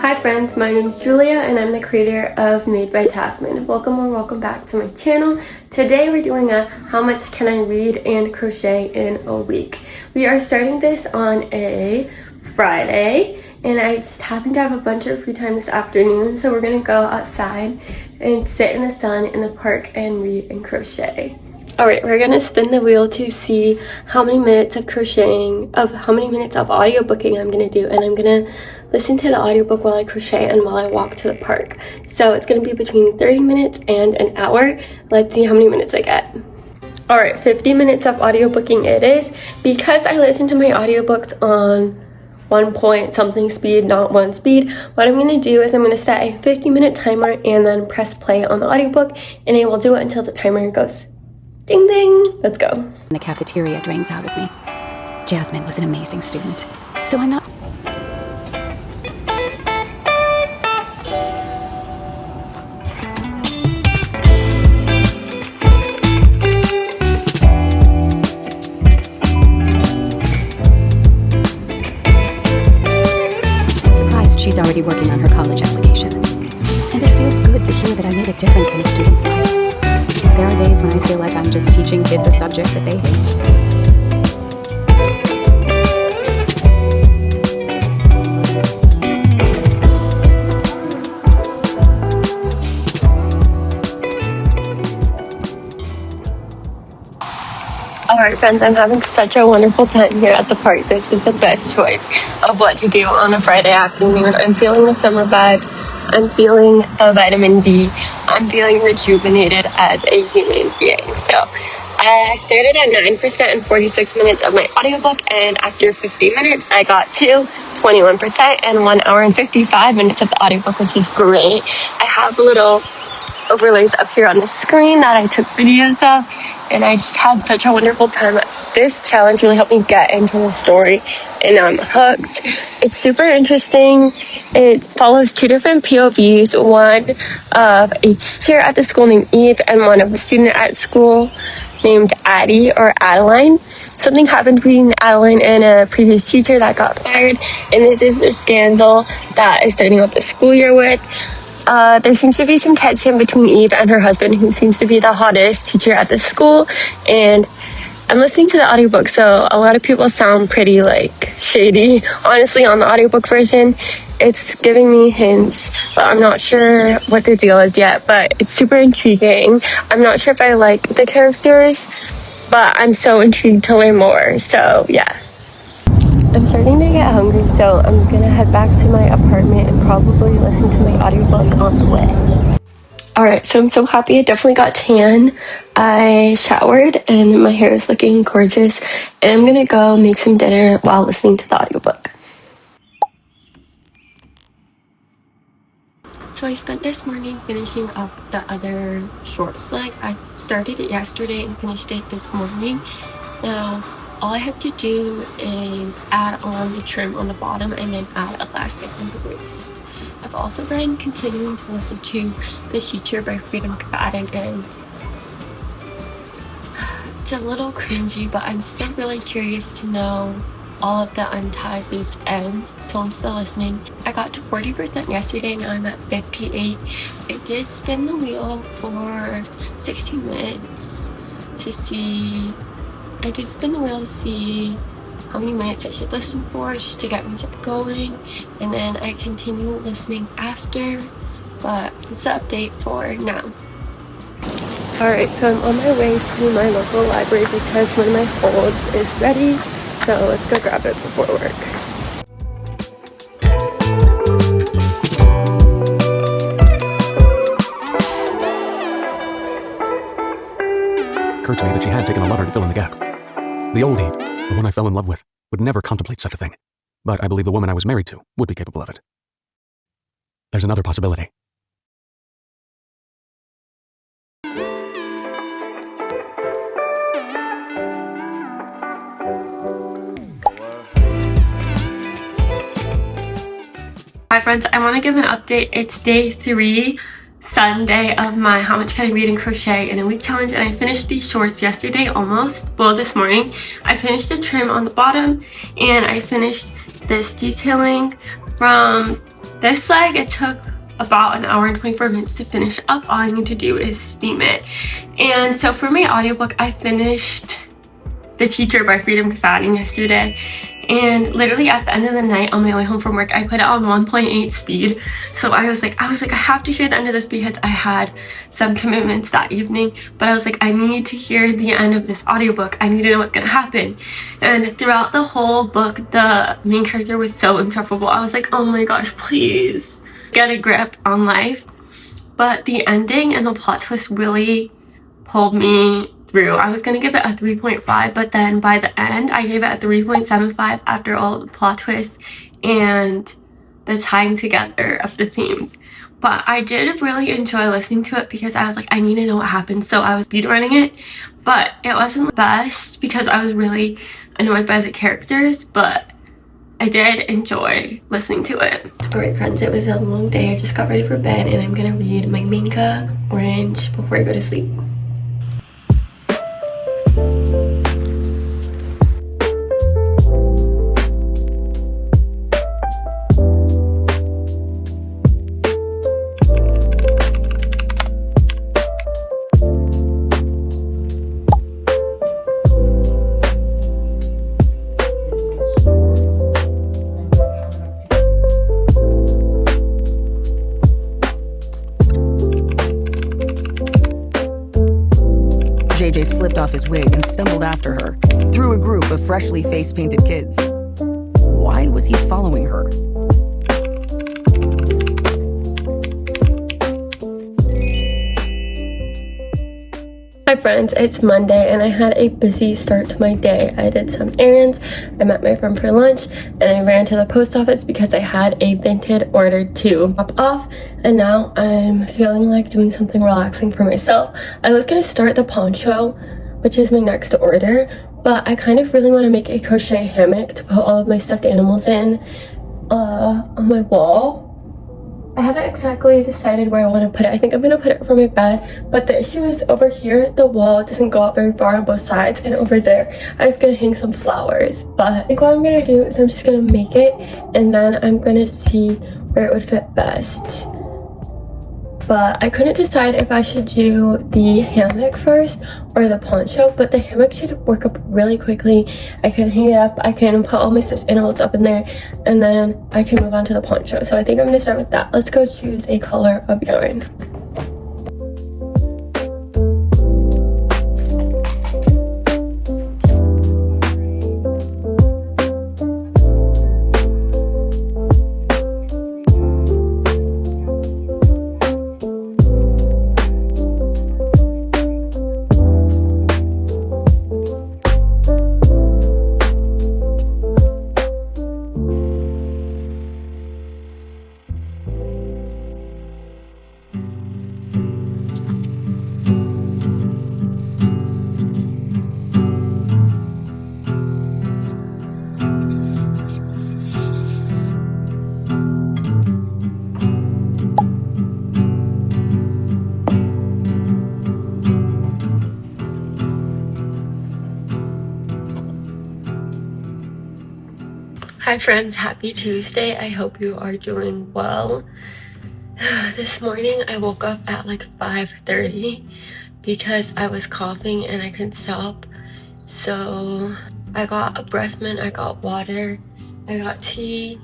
Hi friends, my name is Julia and I'm the creator of Made by Tasman. Welcome or welcome back to my channel. Today we're doing a how much can I read and crochet in a week. We are starting this on a Friday and I just happen to have a bunch of free time this afternoon, so we're gonna go outside and sit in the sun in the park and read and crochet. Alright, we're gonna spin the wheel to see how many minutes of crocheting, how mmany minutes of audiobooking I'm gonna do, and I'm gonna listen to the audiobook while I crochet and while I walk to the park. So it's gonna be between 30 minutes and an hour. Let's see how many minutes I get. Alright, 50 minutes of audiobooking it is. Because I listen to my audiobooks on 1 point something speed, not 1 speed, what I'm gonna do is I'm gonna set a 50-minute timer and then press play on the audiobook, and I will do it until the timer goes ding ding. Let's go. The cafeteria drains out of me. Jasmine was an amazing student, so I'm not surprised she's already working on her college application. And it feels good to hear that I made a difference in a student's life. There are days when I feel like I'm just teaching kids a subject that they hate. Alright friends, I'm having such a wonderful time here at the park. This was the best choice of what to do on a Friday afternoon. I'm feeling the summer vibes. I'm feeling the vitamin D. I'm feeling rejuvenated as a human being. So I started at 9% and 46 minutes of my audiobook, and after 50 minutes I got to 21% and 1 hour and 55 minutes of the audiobook, which is great. I have little overlays up here on the screen that I took videos of, and I just had such a wonderful time. This challenge really helped me get into the story, and I'm hooked. It's super interesting. It follows 2 different POVs, one of a teacher at the school named Eve and one of a student at school named Addie or Adeline. Something happened between Adeline and a previous teacher that got fired, and this is the scandal that is starting up the school year with. There seems to be some tension between Eve and her husband, who seems to be the hottest teacher at the school, and I'm listening to the audiobook, so a lot of people sound pretty shady. Honestly, on the audiobook version, it's giving me hints, but I'm not sure what the deal is yet, but it's super intriguing. I'm not sure if I like the characters, but I'm so intrigued to learn more, so yeah. I'm starting to get hungry, so I'm gonna head back to my apartment and probably listen to my audiobook on the way. Alright, so I'm so happy. I definitely got tan. I showered and my hair is looking gorgeous, and I'm gonna go make some dinner while listening to the audiobook. So I spent this morning finishing up the other shorts leg. I started it yesterday and finished it this morning. Now all I have to do is add on the trim on the bottom and then add elastic on the waist. I've also been continuing to listen to this YouTuber by Frieda McFadden, and it's a little cringy, but I'm still really curious to know all of the untied loose ends, so I'm still listening. I got to 40% yesterday, now I'm at 58. I did spin the wheel for 60 minutes to see how many minutes I should listen for, just to get myself going, and then I continue listening after, but it's the update for now. Alright, so I'm on my way to my local library because one of my holds is ready, so let's go grab it before work. Occurred to me that she had taken a lover to fill in the gap. The old Eve, the one I fell in love with, would never contemplate such a thing. But I believe the woman I was married to would be capable of it. There's another possibility. Hi friends, I want to give an update. It's day 3. Sunday of my how much can I read and crochet in a week challenge, and I finished these shorts yesterday almost, well this morning. I finished the trim on the bottom and I finished this detailing from This leg, it took about an hour and 24 minutes to finish up. All I need to do is steam it. And so for my audiobook, I finished The Teacher by Frieda McFadden yesterday. And literally at the end of the night on my way home from work, I put it on 1.8 speed. So I was like, I have to hear the end of this because I had some commitments that evening. But I was like, I need to hear the end of this audiobook. I need to know what's gonna happen. And throughout the whole book, the main character was so insufferable. I was like, oh my gosh, please get a grip on life. But the ending and the plot twist really pulled me through. I was gonna give it a 3.5, but then by the end I gave it a 3.75 after all the plot twists and the tying together of the themes. But I did really enjoy listening to it because I was like, I need to know what happened, so I was speedrunning it. But it wasn't the best because I was really annoyed by the characters, but I did enjoy listening to it. Alright friends, it was a long day. I just got ready for bed and I'm gonna read my manga Orange before I go to sleep. JJ slipped off his wig and stumbled after her, through a group of freshly face-painted kids. Why was he following her? Hi friends, it's Monday and I had a busy start to my day. I did some errands, I met my friend for lunch, and I ran to the post office because I had a Vinted order to drop off, and now I'm feeling like doing something relaxing for myself. I was gonna start the poncho, which is my next order, but I kind of really want to make a crochet hammock to put all of my stuffed animals in on my wall. I haven't exactly decided where I want to put it. I think I'm going to put it for my bed, but the issue is over here, the wall doesn't go up very far on both sides, and over there, I was going to hang some flowers. But I think what I'm going to do is I'm just going to make it, and then I'm going to see where it would fit best. But I couldn't decide if I should do the hammock first or the poncho, but the hammock should work up really quickly. I can hang it up, I can put all my stuffed animals up in there, and then I can move on to the poncho. So I think I'm gonna start with that. Let's go choose a color of yarn. Hi friends, happy Tuesday. I hope you are doing well. This morning I woke up at like 5:30 because I was coughing and I couldn't stop. So I got a breath mint, I got water, I got tea,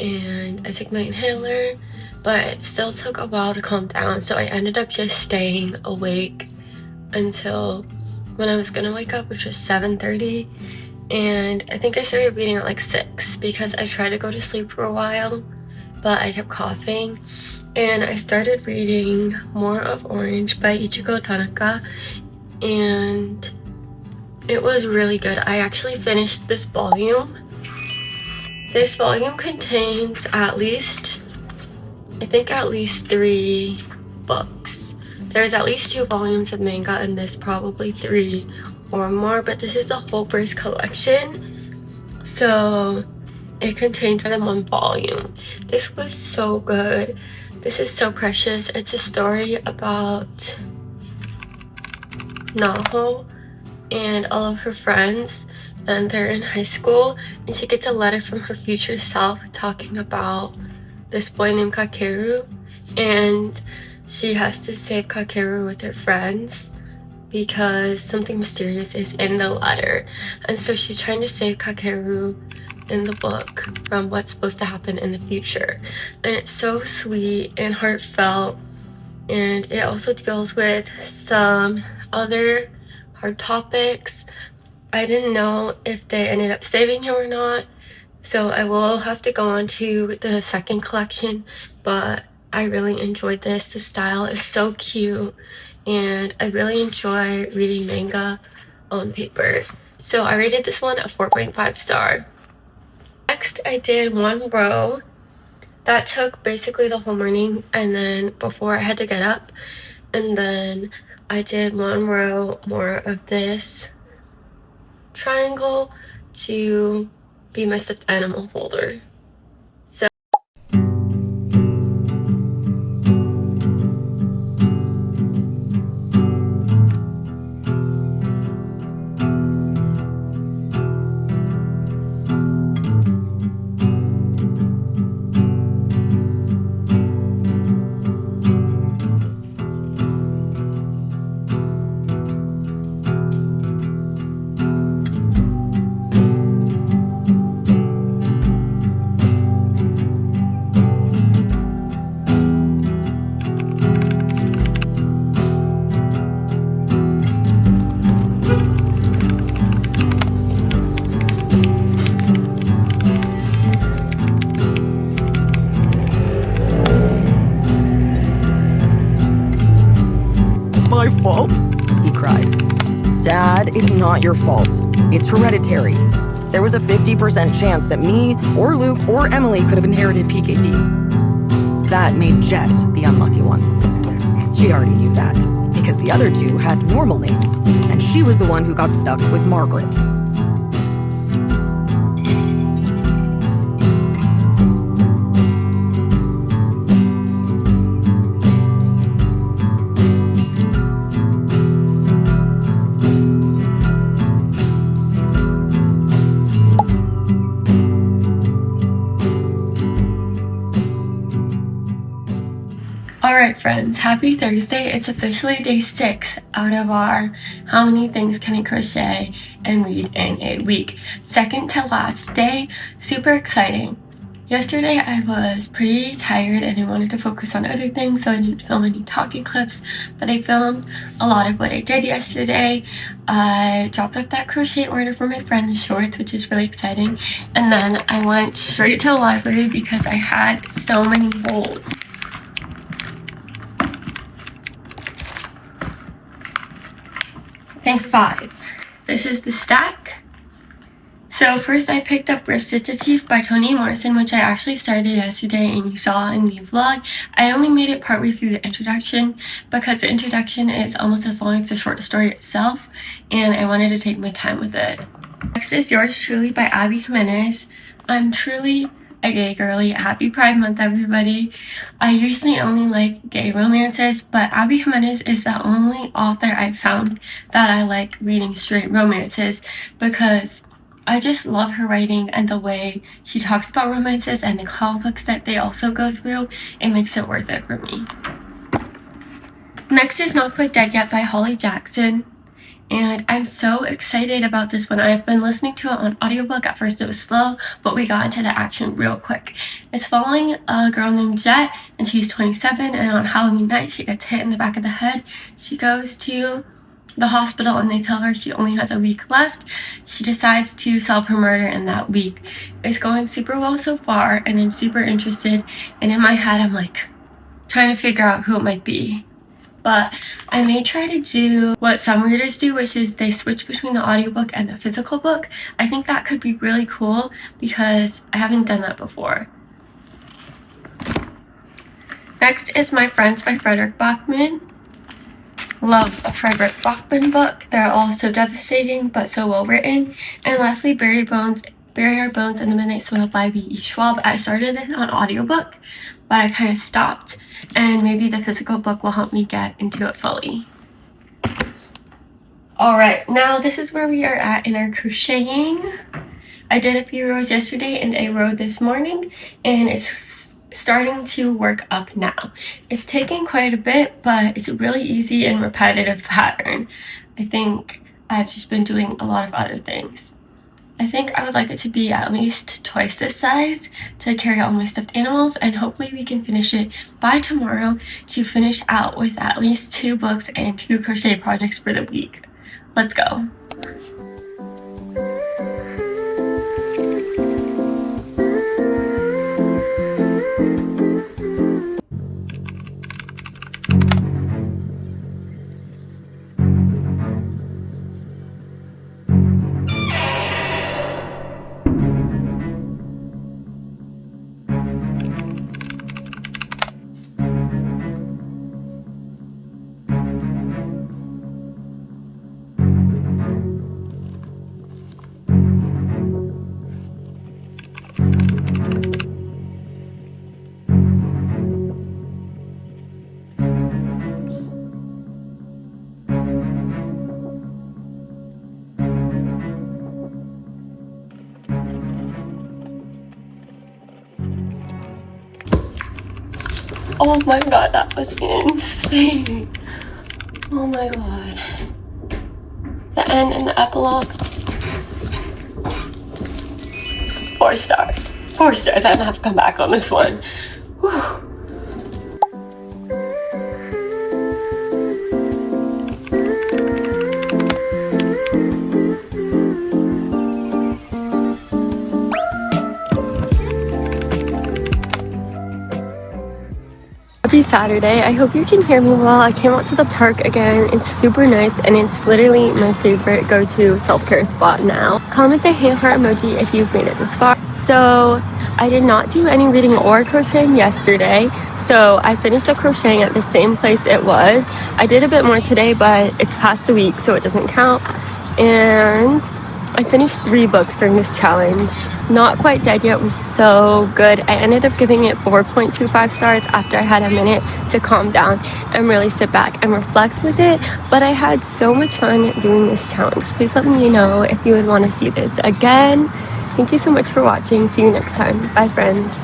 and I took my inhaler, but it still took a while to calm down. So I ended up just staying awake until when I was gonna wake up, which was 7:30. And I think I started reading at like 6 because I tried to go to sleep for a while, but I kept coughing. And I started reading more of Orange by Ichigo Takano, and it was really good. I actually finished this volume. This volume contains at least 3 books. There's at least 2 volumes of manga and there's probably 3 or more, but this is the whole first collection, so it contains more than 1 volume. This was so good. This is so precious. It's a story about Naho and all of her friends, and they're in high school, and she gets a letter from her future self talking about this boy named Kakeru, and she has to save Kakeru with her friends because something mysterious is in the letter. And so she's trying to save Kakeru in the book from what's supposed to happen in the future. And it's so sweet and heartfelt, and it also deals with some other hard topics. I didn't know if they ended up saving him or not, so I will have to go on to the second collection, but I really enjoyed this. The style is so cute, and I really enjoy reading manga on paper. So I rated this one a 4.5 star. Next, I did one row. That took basically the whole morning, and then before I had to get up, and then I did one row more of this triangle to be my stuffed animal holder. So My fault? He cried. Dad, it's not your fault. It's hereditary. There was a 50% chance that me, or Luke, or Emily could have inherited PKD. That made Jet the unlucky one. She already knew that, because the other two had normal names, and she was the one who got stuck with Margaret. alright friends, happy Thursday. It's officially day 6 out of our how many things can I crochet and read in a week. Second to last day, super exciting. Yesterday I was pretty tired and I wanted to focus on other things, so I didn't film any talking clips, but I filmed a lot of what I did yesterday. I dropped off that crochet order for my friend's shorts, which is really exciting, and then I went straight to the library because I had so many holds. I think 5. This is the stack. So first I picked up Recitative by Toni Morrison, which I actually started yesterday and you saw in the vlog. I only made it partway through the introduction because the introduction is almost as long as the short story itself, and I wanted to take my time with it. Next is Yours Truly by Abby Jimenez. I'm truly a gay girly. Happy Pride Month, everybody. I usually only like gay romances, but Abby Jimenez is the only author I've found that I like reading straight romances, because I just love her writing and the way she talks about romances and the conflicts that they also go through. It makes it worth it for me. Next is Not Quite Dead Yet by Holly Jackson. And I'm so excited about this one. I've been listening to it on audiobook. At first it was slow, but we got into the action real quick. It's following a girl named Jet, and she's 27, and on Halloween night she gets hit in the back of the head. She goes to the hospital and they tell her she only has a week left. She decides to solve her murder in that week. It's going super well so far, and I'm super interested, and in my head I'm like trying to figure out who it might be. But I may try to do what some readers do, which is they switch between the audiobook and the physical book. I think that could be really cool because I haven't done that before. Next is My Friends by Frederick Bachman. Love a Frederick Bachman book. They're all so devastating but so well written. And lastly, Bury Our Bones in the Midnight Soil by B.E. Schwab. I started this on audiobook, but I kind of stopped, and maybe the physical book will help me get into it fully. Alright, now this is where we are at in our crocheting. I did a few rows yesterday and a row this morning, and it's starting to work up now. It's taking quite a bit, but it's a really easy and repetitive pattern. I think I've just been doing a lot of other things. I think I would like it to be at least twice this size to carry all my stuffed animals, and hopefully we can finish it by tomorrow to finish out with at least 2 books and 2 crochet projects for the week. Let's go. Oh my god, that was insane. Oh my god. The end and the epilogue. 4 stars. 4 stars. I'm gonna have to come back on this one. Whew. Happy Saturday. I hope you can hear me well. I came out to the park again. It's super nice and it's literally my favorite go-to self-care spot now. Comment the hand heart emoji if you've made it this far. So I did not do any reading or crocheting yesterday, so I finished the crocheting at the same place it was. I did a bit more today, but it's past the week, so it doesn't count. And I finished 3 books during this challenge. Not quite dead yet was so good. I ended up giving it 4.25 stars after I had a minute to calm down and really sit back and reflect with it. But I had so much fun doing this challenge. Please let me know if you would want to see this again. Thank you so much for watching. See you next time. Bye, friends.